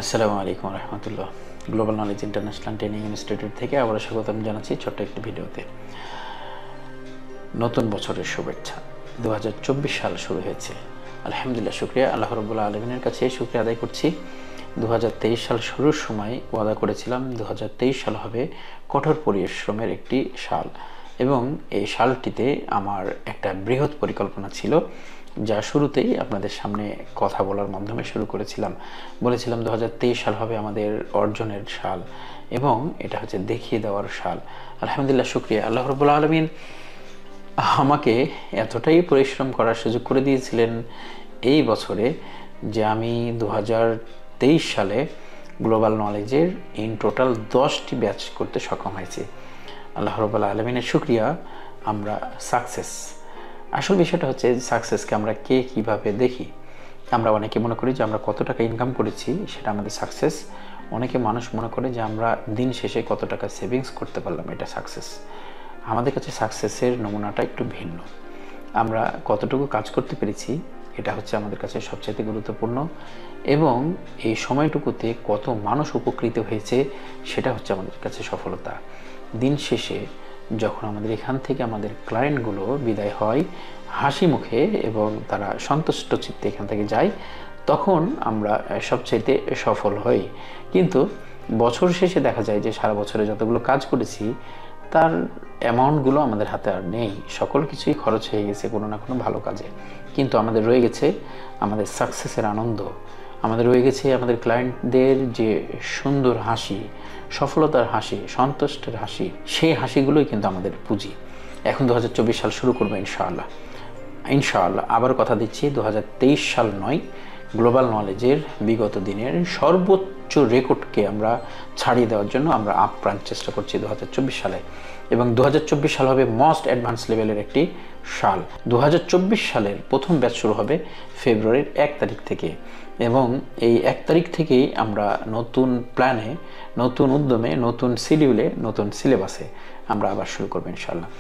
আসসালামু আলাইকুম রহমতুল্লাহ। Global knowledge international training institute থেকে আবার স্বাগতম জানাচ্ছি ছোট্ট একটি ভিডিওতে। নতুন বছরের শুভেচ্ছা। 2024 সাল শুরু হয়েছে। আলহামদুলিল্লাহ, শুকরিয়া আল্লাহ রাব্বুল আলামিনের কাছে শুকরিয়া আদায় করছি। 2023 সাল শুরুর সময় ওয়াদা করেছিলাম 2023 সাল হবে কঠোর পরিশ্রমের একটি সাল, এবং এই সালটিতে আমার একটা বৃহৎ পরিকল্পনা ছিল, যা শুরুতেই আপনাদের সামনে কথা বলার মাধ্যমে শুরু করেছিলাম। বলেছিলাম 2023 সাল হবে আমাদের অর্জনের সাল, এবং এটা হচ্ছে দেখিয়ে দেওয়ার সাল। আলহামদুলিল্লাহ, শুকরিয়া আল্লাহ রাব্বুল আলামিন আমাকে এতটাই পরিশ্রম করার সুযোগ করে দিয়েছিলেন এই বছরে, যে আমি 2023 সালে গ্লোবাল নলেজের ইন টোটাল 10টি ব্যাচ করতে সক্ষম হয়েছি। আল্লাহ রাব্বুল আলামিনের শুকরিয়া। আমরা সাকসেস। আসল বিষয়টা হচ্ছে সাকসেসকে আমরা কে কীভাবে দেখি। আমরা অনেকে মনে করি যে আমরা কত টাকা ইনকাম করেছি সেটা আমাদের সাকসেস। অনেকে মানুষ মনে করে যে আমরা দিন শেষে কত টাকা সেভিংস করতে পারলাম, এটা সাকসেস। আমাদের কাছে সাকসেসের নমুনাটা একটু ভিন্ন। আমরা কতটুকু কাজ করতে পেরেছি এটা হচ্ছে আমাদের কাছে সবচেয়ে গুরুত্বপূর্ণ, এবং এই সময়টুকুতে কত মানুষ উপকৃত হয়েছে সেটা হচ্ছে আমাদের কাছে সফলতা। দিন শেষে যখন আমাদের এখান থেকে আমাদের ক্লায়েন্টগুলো বিদায় হয় হাসি মুখে এবং তারা সন্তুষ্ট চিত্তে এখান থেকে যায়, তখন আমরা সবচাইতে সফল হই। কিন্তু বছর শেষে দেখা যায় যে সারা বছরে যতগুলো কাজ করেছি তার অ্যামাউন্টগুলো আমাদের হাতে আর নেই। সকল কিছুই খরচ হয়ে গেছে কোনো না কোনো ভালো কাজে। কিন্তু আমাদের রয়ে গেছে আমাদের সাকসেসের আনন্দ, আমাদের রয়ে গেছে আমাদের ক্লায়েন্টদের যে সুন্দর হাসি, সফলতার হাসি, সন্তুষ্টের হাসি। সেই হাসিগুলোই কিন্তু আমাদের পুঁজি। এখন 2024 সাল শুরু করবো ইনশাআল্লাহ। আবার কথা দিচ্ছি, 2023 সাল নয়, গ্লোবাল নলেজের বিগত দিনের সর্বোচ্চ রেকর্ডকে আমরা ছাড়িয়ে দেওয়ার জন্য আমরা আপ্রাণ চেষ্টা করছি 2024 সালে। এবং 2024 সাল হবে মোস্ট অ্যাডভান্স লেভেলের একটি সাল। 2024 সালের প্রথম ব্যাচ শুরু হবে ফেব্রুয়ারির 1 তারিখ থেকে, এবং এই 1 তারিখ থেকেই আমরা নতুন প্ল্যানে, নতুন উদ্যমে, নতুন শিডিউলে, নতুন সিলেবাসে আমরা আবার শুরু করবো ইনশাআল্লাহ।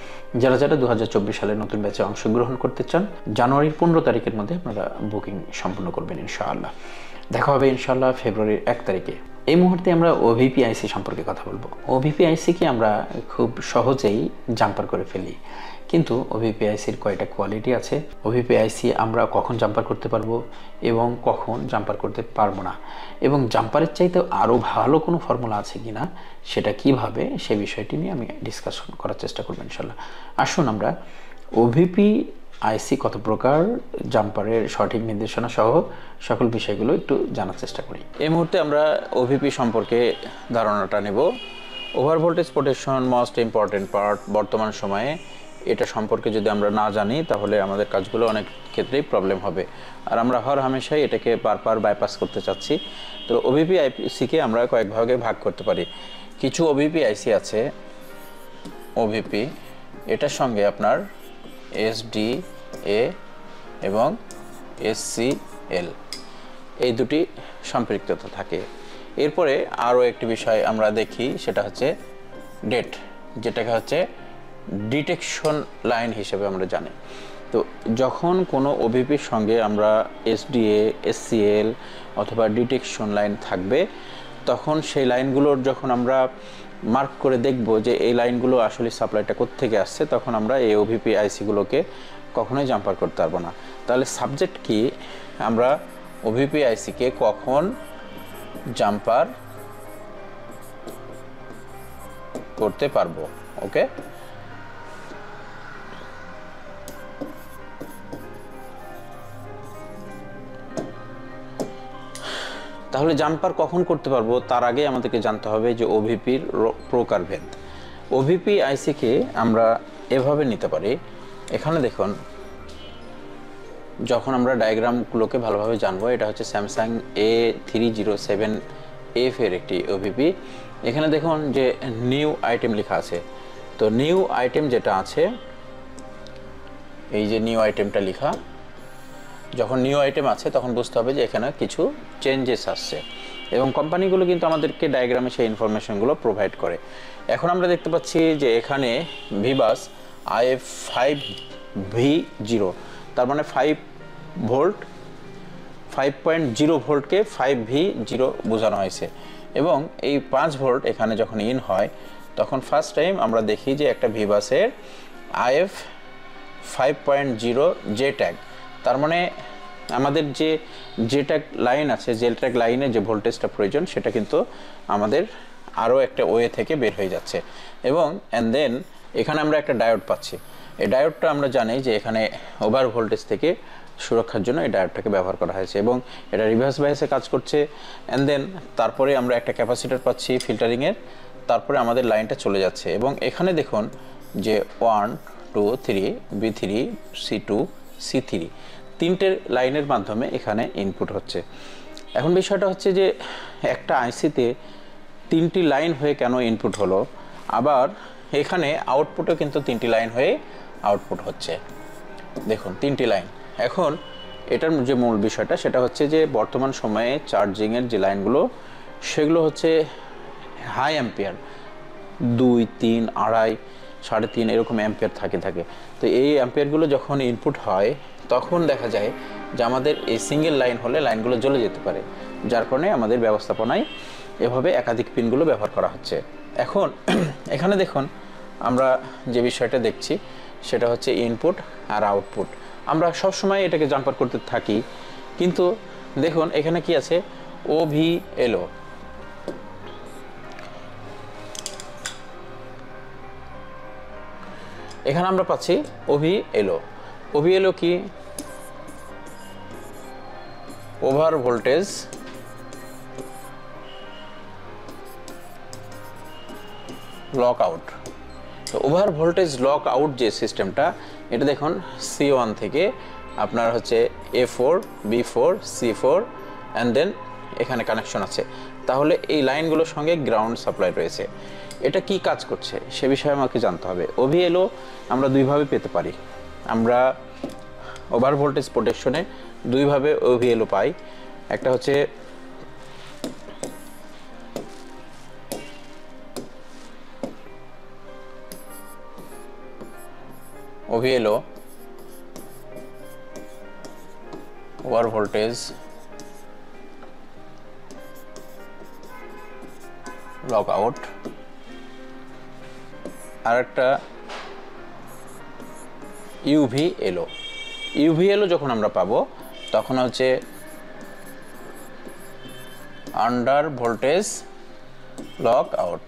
যারা 2024 সালের নতুন ব্যাচে অংশগ্রহণ করতে চান, জানুয়ারির 15 তারিখের মধ্যে আপনারা বুকিং সম্পূর্ণ করবেন ইনশাআল্লাহ। দেখা হবে ইনশাআল্লাহ ফেব্রুয়ারির 1 তারিখে। এই মুহূর্তে আমরা ওভিপিআইসি সম্পর্কে কথা বলবো। ওভিপিআইসিকে আমরা খুব সহজেই জাম্পার করে ফেলি, কিন্তু ওভিপিআইসির কয়টা কোয়ালিটি আছে। ওভিপিআইসি আমরা কখন জাম্পার করতে পারবো এবং কখন জাম্পার করতে পারবো না, এবং জাম্পারের চাইতে আরও ভালো কোনো ফর্মুলা আছে কিনা, সেটা কিভাবে, সে বিষয়টি নিয়ে আমি ডিসকাশন করার চেষ্টা করবো ইনশাল্লাহ। আসুন আমরা ওভিপিআইসি কত প্রকার, জাম্পারের সঠিক নির্দেশনা সহ সকল বিষয়গুলো একটু জানার চেষ্টা করি। এই মুহূর্তে আমরা ওভিপি সম্পর্কে ধারণাটা নেব। Over voltage protection most important part. বর্তমান সময়ে এটা সম্পর্কে যদি আমরা না জানি তাহলে আমাদের কাজগুলো অনেক ক্ষেত্রেই প্রবলেম হবে, আর আমরা হর হামেশাই এটাকে বারবার বাইপাস করতে চাচ্ছি। তো ওভিপি আইসিকে আমরা কয়েক ভাগে ভাগ করতে পারি। কিছু ওভিপি আইসি আছে, ওভিপি এটার সঙ্গে আপনার এসডিএ এবং এসসিএল এই দুটি সম্পৃক্ততা থাকে। এরপরে আরও একটি বিষয় আমরা দেখি, সেটা হচ্ছে ডেট, যেটাকে হচ্ছে ডিটেকশন লাইন হিসেবে আমরা জানি। তো যখন কোনো ওভিপির সঙ্গে আমরা এসডিএ, এসসিএল অথবা ডিটেকশন লাইন থাকবে, তখন সেই লাইনগুলোর যখন আমরা মার্ক করে দেখব যে এই লাইনগুলো আসলে সাপ্লাইটা কোত্থেকে আসছে, তখন আমরা এই ওভিপি আইসিগুলোকে কখনোই জাম্পার করতে পারবো না। তাহলে সাবজেক্ট কি, আমরা ওভিপি আইসিকে কখন জাম্পার করতে পারবো। ওকে, তাহলে জাম্পার কখন করতে পারবো তার আগে আমাদেরকে জানতে হবে যে ওভিপির প্রকারভেদ। ওভিপি আইসিকে আমরা এভাবে নিতে পারি। এখানে দেখুন, যখন আমরা ডায়াগ্রামগুলোকে ভালোভাবে জানবো, এটা হচ্ছে স্যামসাং A307F এর একটি ওভিপি। এখানে দেখুন যে নিউ আইটেম লেখা আছে। তো নিউ আইটেম যেটা আছে, এই যে নিউ আইটেমটা লেখা, যখন নিউ আইটেম আছে তখন বুঝতে হবে যে এখানে কিছু চেঞ্জেস আসছে, এবং কোম্পানিগুলো কিন্তু আমাদেরকে ডায়াগ্রামে সেই ইনফরমেশনগুলো প্রোভাইড করে। এখন আমরা দেখতে পাচ্ছি যে এখানে ভিভাস IF5V0, তার মানে 5 ভোল্ট 5.0 ভোল্টকে 5V0 বোঝানো হয়েছে এবং এই 5 ভোল্ট এখানে যখন ইন হয় তখন ফার্স্ট টাইম আমরা দেখি যে একটা ভিবাসের IF 5.0 জে ট্যাগ, তার মানে আমাদের যে জে ট্যাগ লাইন আছে, জে ট্যাগ লাইনে যে ভোল্টেজটা প্রয়োজন সেটা কিন্তু আমাদের আরও একটা ওয়ে থেকে বের হয়ে যাচ্ছে এবং অ্যান্ড দেন এখানে আমরা একটা ডায়োড পাচ্ছি। এই ডায়োডটা আমরা জানি যে এখানে ওভার ভোল্টেজ থেকে সুরক্ষার জন্য এই ডায়োডটাকে ব্যবহার করা হয়েছে এবং এটা রিভার্স বায়াসে কাজ করছে। অ্যান্ড দেন তারপরে আমরা একটা ক্যাপাসিটর পাচ্ছি ফিল্টারিংয়ের, তারপরে আমাদের লাইনটা চলে যাচ্ছে এবং এখানে দেখুন যে 1 2 3 B3 C2 C3 তিনটে লাইনের মাধ্যমে এখানে ইনপুট হচ্ছে। এখন বিষয়টা হচ্ছে যে একটা আইসিতে তিনটি লাইন হয়ে কেন ইনপুট হলো, আবার এখানে আউটপুটও কিন্তু তিনটি লাইন হয়ে আউটপুট হচ্ছে। দেখুন তিনটি লাইন। এখন এটার যে মূল বিষয়টা সেটা হচ্ছে যে বর্তমান সময়ে চার্জিংয়ের যে লাইনগুলো সেগুলো হচ্ছে হাই অ্যাম্পিয়ার, 2 3 2.5 3.5 এরকম অ্যাম্পিয়ার থাকে। তো এই অ্যাম্পিয়ারগুলো যখন ইনপুট হয় তখন দেখা যায় যে আমাদের এই সিঙ্গেল লাইন হলে লাইনগুলো জ্বলে যেতে পারে, যার কারণে আমাদের ব্যবস্থাপনায় এভাবে একাধিক পিনগুলো ব্যবহার করা হচ্ছে। এখন এখানে দেখুন আমরা যে বিষয়টা দেখছি সেটা হচ্ছে ইনপুট আর আউটপুট। আমরা সবসময় এটাকে জাম্পার করতে থাকি, কিন্তু দেখুন এখানে কি আছে OVLO। এখানে আমরা পাচ্ছি OVLO কি? Over voltage lock out. তো ওভার ভোল্টেজ লক আউট যে সিস্টেমটা, এটা দেখুন C1 থেকে আপনার হচ্ছে A4 B4 C4 and then এখানে কানেকশন আছে। তাহলে এই লাইনগুলোর সঙ্গে গ্রাউন্ড সাপ্লাই রয়েছে। এটা কি কাজ করছে সে বিষয়ে আমাকে জানতে হবে। OVLO আমরা দুইভাবে পেতে পারি। আমরা ওভার ভোল্টেজ প্রোটেকশনে দুইভাবে OVLO পাই। একটা হচ্ছে OVLO over voltage lock out, আর একটা UVLO যখন আমরা পাবো তখন হচ্ছে আন্ডার ভোল্টেজ লক আউট।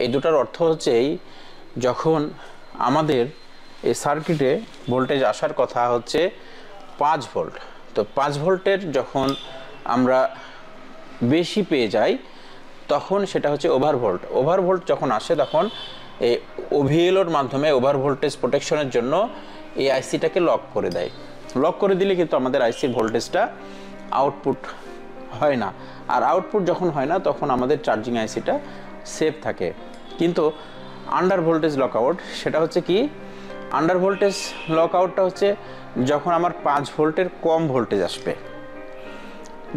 এই দুটার অর্থ হচ্ছে যখন আমাদের এই সার্কিটে ভোল্টেজ আসার কথা হচ্ছে 5 ভোল্ট, তো 5 ভোল্টের যখন আমরা বেশি পেয়ে যাই তখন সেটা হচ্ছে ওভার ভোল্ট যখন আসে তখন এই OVLOর মাধ্যমে ওভার ভোল্টেজ প্রোটেকশনের জন্য এই আইসিটাকে লক করে দেয়। লক করে দিলে কিন্তু আমাদের আইসির ভোল্টেজটা আউটপুট হয় না, আর আউটপুট যখন হয় না তখন আমাদের চার্জিং আইসিটা সেফ থাকে। কিন্তু আন্ডার ভোল্টেজ লক আউট সেটা হচ্ছে কি? আন্ডার ভোল্টেজ লক আউটটা হচ্ছে যখন আমার 5 ভোল্টের কম ভোল্টেজ আসবে,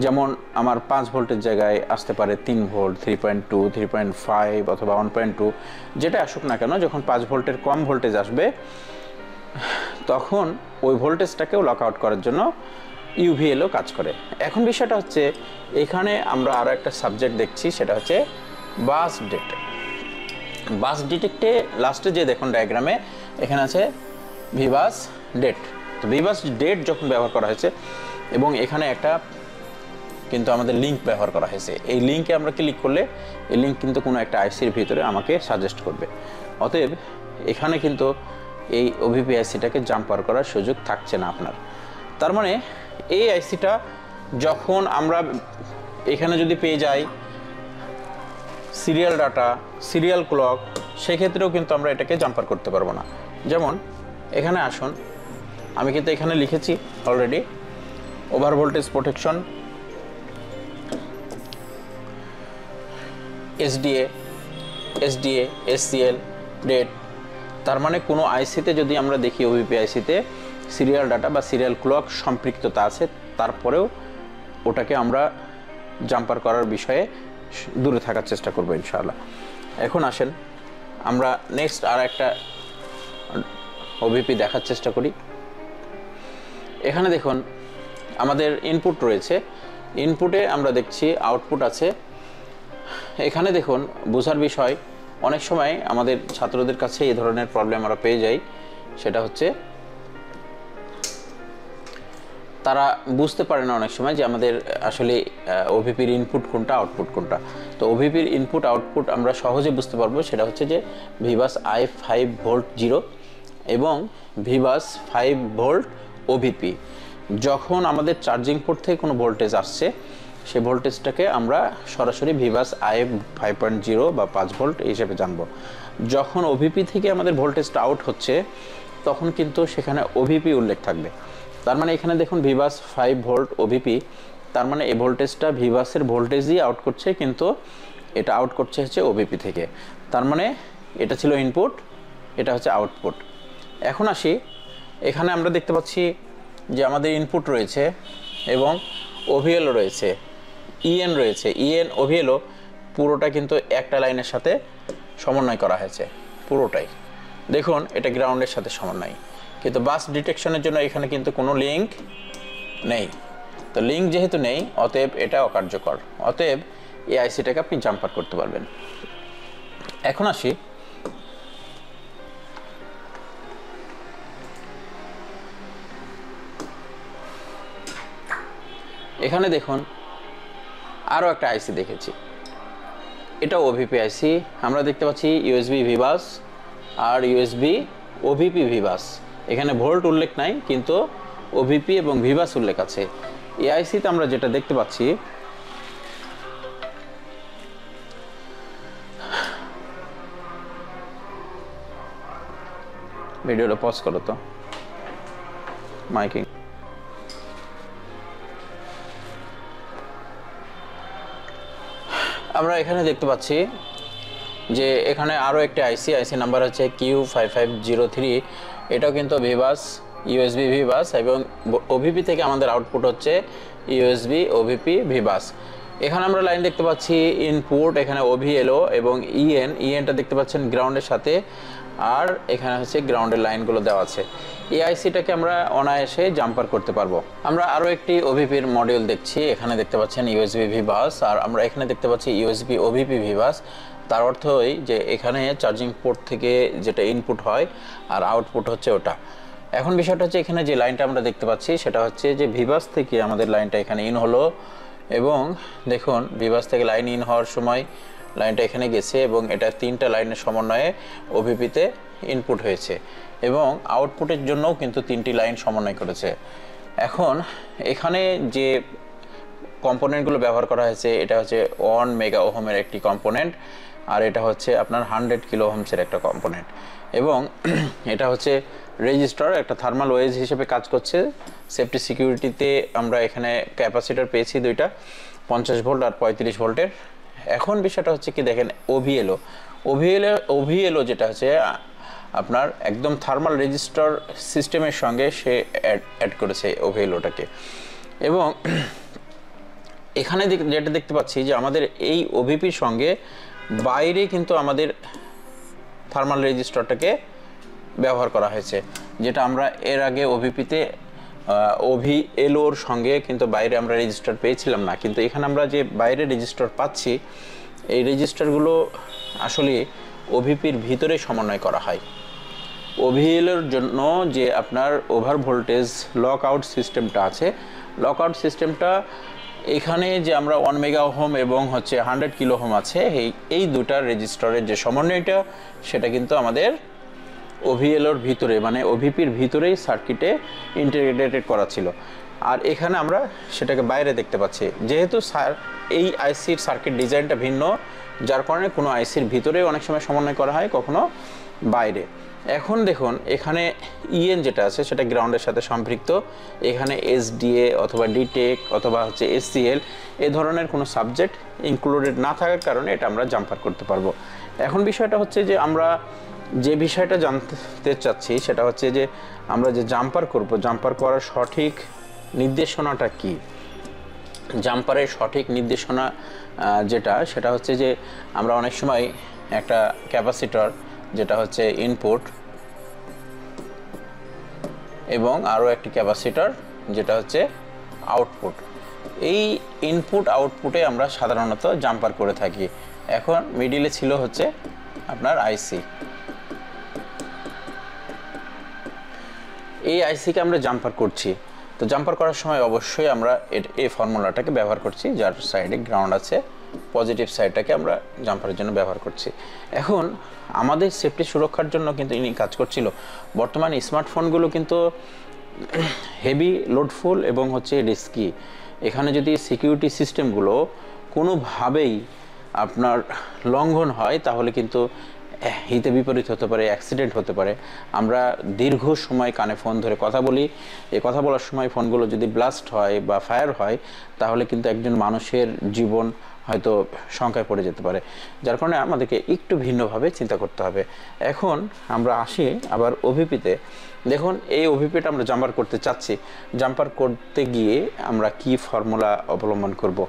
যেমন আমার 5 ভোল্টের জায়গায় আসতে পারে 3 ভোল্ট 3.2 3.5 অথবা 1.2, যেটা আসুক না কেন, যখন 5 ভোল্টের কম ভোল্টেজ আসবে তখন ওই ভোল্টেজটাকেও লক আউট করার জন্য UVLO কাজ করে। এখন বিষয়টা হচ্ছে এখানে আমরা আরও একটা সাবজেক্ট দেখছি, সেটা হচ্ছে বাস ডিটেক্ট। বাস ডিটেক্টে লাস্টে যে দেখুন ডায়াগ্রামে এখানে আছে ভিবাস ডেট। তো ভিবাস ডেট যখন ব্যবহার করা হয়েছে এবং এখানে একটা কিন্তু আমাদের লিঙ্ক ব্যবহার করা হয়েছে, এই লিঙ্কে আমরা ক্লিক করলে এই লিঙ্ক কিন্তু কোনো একটা আইসির ভিতরে আমাকে সাজেস্ট করবে। অতএব এখানে কিন্তু এই OVP আইসিটাকে জাম্পার করার সুযোগ থাকছে না আপনার। তার মানে এই আইসিটা যখন আমরা এখানে যদি পেয়ে যাই সিরিয়াল ডাটা, সিরিয়াল ক্লক, সেক্ষেত্রেও কিন্তু আমরা এটাকে জাম্পার করতে পারবো না। যেমন এখানে আসুন, আমি কিন্তু এখানে লিখেছি already over voltage protection SDA SCL date. তার মানে কোনো আইসিতে যদি আমরা দেখি OVP আইসিতে সিরিয়াল ডাটা বা সিরিয়াল ক্লক সম্পৃক্ততা আছে, তারপরেও ওটাকে আমরা জাম্পার করার বিষয়ে দূরে থাকার চেষ্টা করবো ইনশাআল্লাহ। এখন আসেন আমরা নেক্সট আর একটা OVP দেখার চেষ্টা করি। এখানে দেখুন আমাদের ইনপুট রয়েছে, ইনপুটে আমরা দেখছি আউটপুট আছে। এখানে দেখুন বোঝার বিষয়, অনেক সময় আমাদের ছাত্রদের কাছে এই ধরনের প্রবলেম আমরা পেয়ে যাই, সেটা হচ্ছে তারা বুঝতে পারে না অনেক সময় যে আমাদের আসলে ওভিপির ইনপুট কোনটা আউটপুট কোনটা। তো ওভিপির ইনপুট আউটপুট আমরা সহজে বুঝতে পারবো, সেটা হচ্ছে যে ভিবাস i5 ভোল্ট 0 এবং ভিবাস 5 ভোল্ট ওভিপি। যখন আমাদের চার্জিং পোর্ট থেকে কোনো ভোল্টেজ আসছে, সেই ভোল্টেজটাকে আমরা সরাসরি ভিবাস i5.0 বা 5 ভোল্ট হিসেবে জানবো। যখন ওভিপি থেকে আমাদের ভোল্টেজটা আউট হচ্ছে, তখন কিন্তু সেখানে ওভিপি উল্লেখ থাকবে। তার মানে এখানে দেখুন ভিবাস 5 ভোল্ট ওভিপি, তার মানে এই ভোল্টেজটা ভিবাসের ভোল্টেজই আউট করছে, কিন্তু এটা আউট করছে হচ্ছে ওভিপি থেকে। তার মানে এটা ছিল ইনপুট, এটা হচ্ছে আউটপুট। এখন আসি, এখানে আমরা দেখতে পাচ্ছি যে আমাদের ইনপুট রয়েছে এবং ওভিএলও রয়েছে, ইএন রয়েছে। ইএন ওভিএলও পুরোটা কিন্তু একটা লাইনের সাথে সমন্বয় করা হয়েছে, পুরোটাই। দেখুন এটা গ্রাউন্ডের সাথে সমন্বয়, কিন্তু বাস ডিটেকশনের জন্য এখানে কিন্তু কোনো লিঙ্ক নেই। তো লিঙ্ক যেহেতু নেই, অতএব এটা অকার্যকর। অতএব এই আইসিটাকে আপনি জাম্পার করতে পারবেন। এখন আসি, এখানে দেখুন আরও একটা আইসি দেখেছি, এটা ওভিপি আইসি। আমরা দেখতে পাচ্ছি ইউএসবি ভিবাস আর ইউএসবি ওভিপি ভিবাস। এখানে ভোল্ট উল্লেখ নাই, কিন্তু ওভিপি এবং ভিবাস উল্লেখ আছে। এই আইসিতে আমরা যেটা দেখতে পাচ্ছি, ভিডিওটা পজ করো তো, মাইকিং। আমরা এখানে দেখতে পাচ্ছি যে এখানে আরও একটা আইসি নাম্বার হচ্ছে Q5503। এটাও কিন্তু ভিবাস, ইউএসবি ভিবাস, এবং ওভিপি থেকে আমাদের আউটপুট হচ্ছে ইউএসবি ওভিপি ভিবাস। এখানে আমরা লাইন দেখতে পাচ্ছি ইনপুট, এখানে ওভিএলও এবং ইএনটা দেখতে পাচ্ছেন গ্রাউন্ডের সাথে, আর এখানে হচ্ছে গ্রাউন্ডের লাইনগুলো দেওয়া আছে। এই আইসিটাকে আমরা অনায়াসে জাম্পার করতে পারবো। আমরা আরও একটি ওভিপির মডিউল দেখছি, এখানে দেখতে পাচ্ছেন ইউএসবি ভিবাস, আর আমরা এখানে দেখতে পাচ্ছি ইউএসবি ওভিপি ভিবাস। তার অর্থ এই যে এখানে চার্জিং পোর্ট থেকে যেটা ইনপুট হয় আর আউটপুট হচ্ছে ওটা। এখন বিষয়টা হচ্ছে এখানে যে লাইনটা আমরা দেখতে পাচ্ছি, সেটা হচ্ছে যে ভিবাস থেকে আমাদের লাইনটা এখানে ইন হলো, এবং দেখুন ভিবাস থেকে লাইন ইন হওয়ার সময় লাইনটা এখানে গেছে, এবং এটা 3টা লাইনের সমন্বয়ে ওভিপিতে ইনপুট হয়েছে, এবং আউটপুটের জন্যও কিন্তু 3টি লাইন সমন্বয় করেছে। এখন এখানে যে কম্পোনেন্টগুলো ব্যবহার করা হয়েছে, এটা হচ্ছে 1 মেগা ওহমের একটি কম্পোনেন্ট, আর এটা হচ্ছে আপনার 100 কিলো ওহমসের একটা কম্পোনেন্ট, এবং এটা হচ্ছে রেজিস্টার, একটা থার্মাল ওয়েজ হিসেবে কাজ করছে। সেফটি সিকিউরিটিতে আমরা এখানে ক্যাপাসিটার পেয়েছি 2টা, 50 ভোল্ট আর 35 ভোল্টের। এখন বিষয়টা হচ্ছে কি দেখেন, ওভিএলও যেটা হচ্ছে আপনার একদম থার্মাল রেজিস্টার সিস্টেমের সঙ্গে সে অ্যাড করেছে ওভিএলওটাকে। এবং এখানে যেটা দেখতে পাচ্ছি যে আমাদের এই ওভিপির সঙ্গে বাইরে কিন্তু আমাদের থার্মাল রেজিস্টারটাকে ব্যবহার করা হয়েছে, যেটা আমরা এর আগে ওভিপিতে ওভিএলওর সঙ্গে কিন্তু বাইরে আমরা রেজিস্টার পেয়েছিলাম না। কিন্তু এখানে আমরা যে বাইরে রেজিস্টার পাচ্ছি, এই রেজিস্টারগুলো আসলে ওভিপির ভিতরে সমন্বয় করা হয়। ওভিএলওর জন্য যে আপনার ওভার ভোল্টেজ লক আউট সিস্টেমটা আছে, লক আউট সিস্টেমটা এখানে যে আমরা 1 মেগা ওহম এবং হচ্ছে 100 কিলো ওহম আছে, এই দুটা রেজিস্টারের যে সমন্বয়টা, সেটা কিন্তু আমাদের ওভিএলওর ভিতরে, মানে ওভিপির ভিতরেই সার্কিটে ইন্টিগ্রেটেড করা ছিল। আর এখানে আমরা সেটাকে বাইরে দেখতে পাচ্ছি, যেহেতু এই আইসির সার্কিট ডিজাইনটা ভিন্ন, যার কারণে কোনো আইসির ভিতরে অনেক সময় সমন্বয় করা হয়, কখনো বাইরে। এখন দেখুন এখানে ইএন যেটা আছে সেটা গ্রাউন্ডের সাথে সম্পৃক্ত। এখানে এসডিএ অথবা ডিটেক অথবা হচ্ছে এসসিএল এ ধরনের কোনো সাবজেক্ট ইনক্লুডেড না থাকার কারণে এটা আমরা জাম্পার করতে পারবো। এখন বিষয়টা হচ্ছে যে আমরা যে বিষয়টা জানতে চাচ্ছি সেটা হচ্ছে যে আমরা যে জাম্পার করব, জাম্পার করার সঠিক নির্দেশনাটা কি। জাম্পারের সঠিক নির্দেশনা সেটা হচ্ছে যে আমরা অনেক সময় একটা ক্যাপাসিটর যেটা হচ্ছে ইনপুট এবং আরও একটি ক্যাপাসিটর যেটা হচ্ছে আউটপুট। এই ইনপুট আউটপুটে আমরা সাধারণত জাম্পার করে থাকি। এখন মিডিলে ছিল হচ্ছে আপনার আইসি। এই আইসিকে আমরা জাম্পার করছি। তো জাম্পার করার সময় অবশ্যই আমরা এই ফর্মুলাটাকে ব্যবহার করছি, যার সাইডে গ্রাউন্ড আছে, পজিটিভ সাইডটাকে আমরা জাম্পারের জন্য ব্যবহার করছি। এখন আমাদের সেফটি সুরক্ষার জন্য কিন্তু ইনি কাজ করছিল। বর্তমানে স্মার্টফোনগুলো কিন্তু হেভি লোডফুল এবং হচ্ছে রিস্কি। এখানে যদি সিকিউরিটি সিস্টেমগুলো কোনোভাবেই আপনার লঙ্ঘন হয় তাহলে কিন্তু হিতে বিপরীত হতে পারে, অ্যাক্সিডেন্ট হতে পারে। আমরা দীর্ঘ সময় কানে ফোন ধরে কথা বলি, এই কথা বলার সময় ফোনগুলো যদি ব্লাস্ট হয় বা ফায়ার হয় তাহলে কিন্তু একজন মানুষের জীবন হয়তো শঙ্কায় পড়ে যেতে পারে, যার কারণে আমাদেরকে একটু ভিন্নভাবে চিন্তা করতে হবে। এখন আমরা আসি আবার ওভিপিতে। দেখুন এই ওভিপিটা আমরা জাম্পার করতে চাচ্ছি। জাম্পার করতে গিয়ে আমরা কি ফর্মুলা অবলম্বন করব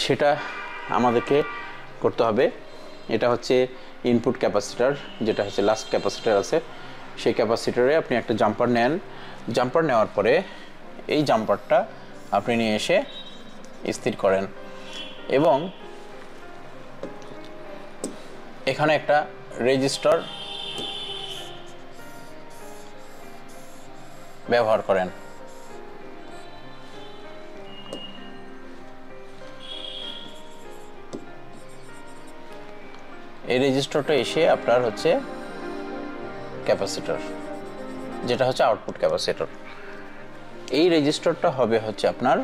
সেটা আমাদেরকে করতে হবে। এটা হচ্ছে ইনপুট ক্যাপাসিটার, যেটা হচ্ছে লাস্ট ক্যাপাসিটার আছে, সেই ক্যাপাসিটারে আপনি একটা জাম্পার নেন। জাম্পার নেওয়ার পরে এই জাম্পারটা আপনি নিয়ে এসে স্থির করেন এবং এখানে একটা রেজিস্টার ব্যবহার করেন। এই রেজিস্টারটা এসে আপনার হচ্ছে ক্যাপাসিটর, যেটা হচ্ছে আউটপুট ক্যাপাসিটর। এই রেজিস্টারটা হবে হচ্ছে আপনার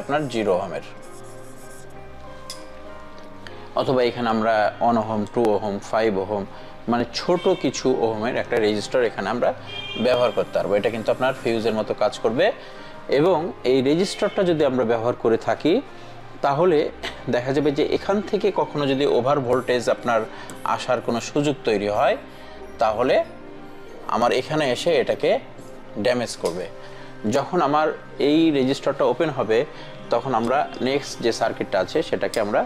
আপনার 0 ওহমের, অথবা এখানে আমরা 1 ওহম, 2 ওহম, 5 ওহম মানে ছোট কিছু ওহমের একটা রেজিস্টার এখানে আমরা ব্যবহার করতে পারবো। এটা কিন্তু আপনার ফিউজের মতো কাজ করবে। এবং এই রেজিস্টারটা যদি আমরা ব্যবহার করে থাকি তাহলে দেখা যাবে যে এখান থেকে কখনো যদি ওভার ভোল্টেজ আপনার আসার কোনো সুযোগ তৈরি হয় তাহলে আমার এখানে এসে এটাকে ড্যামেজ করবে। যখন আমার এই রেজিস্টারটা ওপেন হবে তখন আমরা নেক্সট যে সার্কিটটা আছে সেটাকে আমরা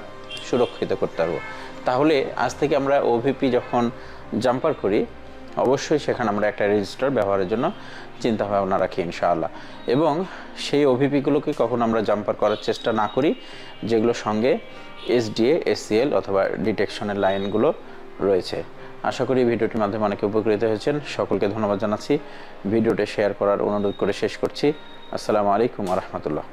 সুরক্ষিত করতে পারবো। তাহলে আজ থেকে আমরা ওভিপি যখন জাম্পার করি অবশ্যই সেখানে আমরা একটা রেজিস্টার ব্যবহারের জন্য চিন্তা ভাবনা রাখি ইনশাআল্লাহ। এবং সেই ওভিপিগুলোকে কখন আমরা জাম্পার করার চেষ্টা না করি যেগুলোর সঙ্গে এসডিএ, এসসিএল অথবা ডিটেকশনের লাইনগুলো রয়েছে। আশা করি ভিডিওটির মাধ্যমে অনেকে উপকৃত হয়েছেন। সকলকে ধন্যবাদ জানাচ্ছি। ভিডিওটি শেয়ার করার অনুরোধ করে শেষ করছি। আসসালামু আলাইকুম ওয়া রাহমাতুল্লাহ।